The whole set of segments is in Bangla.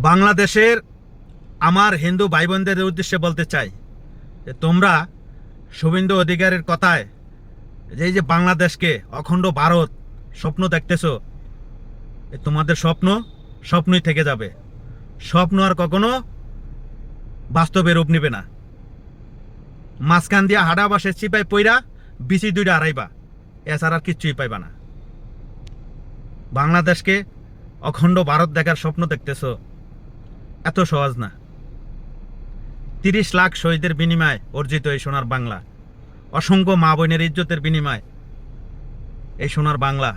বাংলাদেশের আমার হিন্দু ভাই বোনদের উদ্দেশ্যে বলতে চাই যে তোমরা শুভেন্দু অধিকারীর কথায় যে এই যে বাংলাদেশকে অখণ্ড ভারত স্বপ্ন দেখতেছো, তোমাদের স্বপ্ন স্বপ্নই থেকে যাবে। স্বপ্ন আর কখনো বাস্তবে রূপ নিবে না। মাঝখান দিয়া হাডা বাসে চিপাই পইরা বিচি দুইটা হারাইবা, এছাড়া আর কিচ্ছুই পাইবা না। বাংলাদেশকে অখণ্ড ভারত দেখার স্বপ্ন দেখতেছো, এত সহজ না। 30 লাখ শহীদের বিনিময়ে অর্জিত এই সোনার বাংলা, অসংখ্য মা বোনের ইজ্জতের বিনিময় এই সোনার বাংলা,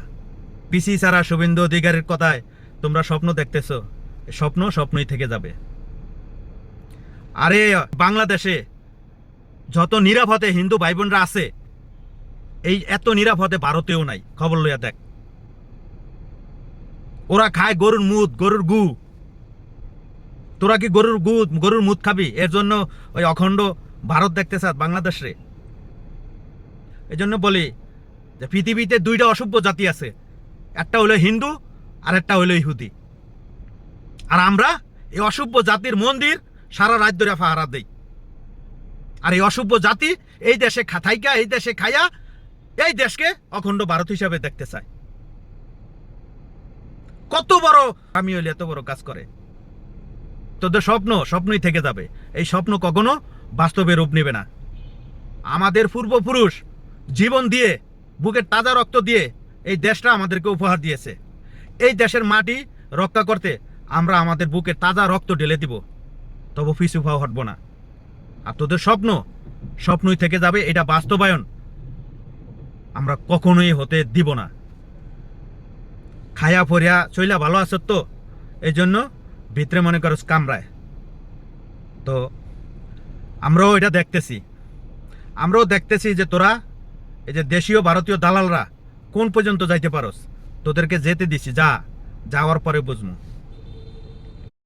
পিসি ছাড়া শুভেন্দু অধিকারীর কথায় তোমরা স্বপ্ন দেখতেছো, স্বপ্ন স্বপ্নই থেকে যাবে। আরে বাংলাদেশে যত নিরাপদে হিন্দু ভাই বোনরা আছে, এই এত নিরাপদে ভারতেও নাই। খবর লইয়া দেখ, ওরা খায় গরুর মুদ, গরুর গু। তোরা কি গরুর গু, গরুর মুদ খাবি? এর জন্য ওই অখণ্ড ভারত দেখতে চাস বাংলাদেশ রে? এই জন্য বলি যে পৃথিবীতে দুইটা অসভ্য জাতি আছে, একটা হলো হিন্দু আর একটা হলো ইহুদি। আর আমরা এই অসভ্য জাতির মন্দির সারা রাত ধরে পাহারা দেই। আর এই অসভ্য জাতি এই দেশে থাইকা, এই দেশে খাইয়া এই দেশকে অখণ্ড ভারত হিসাবে দেখতে চায়। কত বড় আমি হইলে এত বড় কাজ করে। তোদের স্বপ্ন স্বপ্নই থেকে যাবে, এই স্বপ্ন কখনো বাস্তবে রূপ নেবে না। আমাদের পূর্বপুরুষ জীবন দিয়ে, বুকের তাজা রক্ত দিয়ে এই দেশটা আমাদেরকে উপহার দিয়েছে। এই দেশের মাটি রক্ষা করতে আমরা আমাদের বুকের তাজা রক্ত ঢেলে দিব, তবু পিছু পা হটবো না। আর তোদের স্বপ্ন স্বপ্নই থেকে যাবে, এটা বাস্তবায়ন আমরা কখনোই হতে দিব না। খায়া ফরিয়া চইলা ভালো আছো তো, এই জন্য ভিতরে মনে করো কামড়ায়। তো আমরাও এটা দেখতেছি, আমরাও দেখতেছি যে তোরা এই যে দেশীয় ভারতীয় দালালরা কোন পর্যন্ত যাইতে পারস। তোদেরকে যেতে দিছি, যা, যাওয়ার পরে বুঝবো।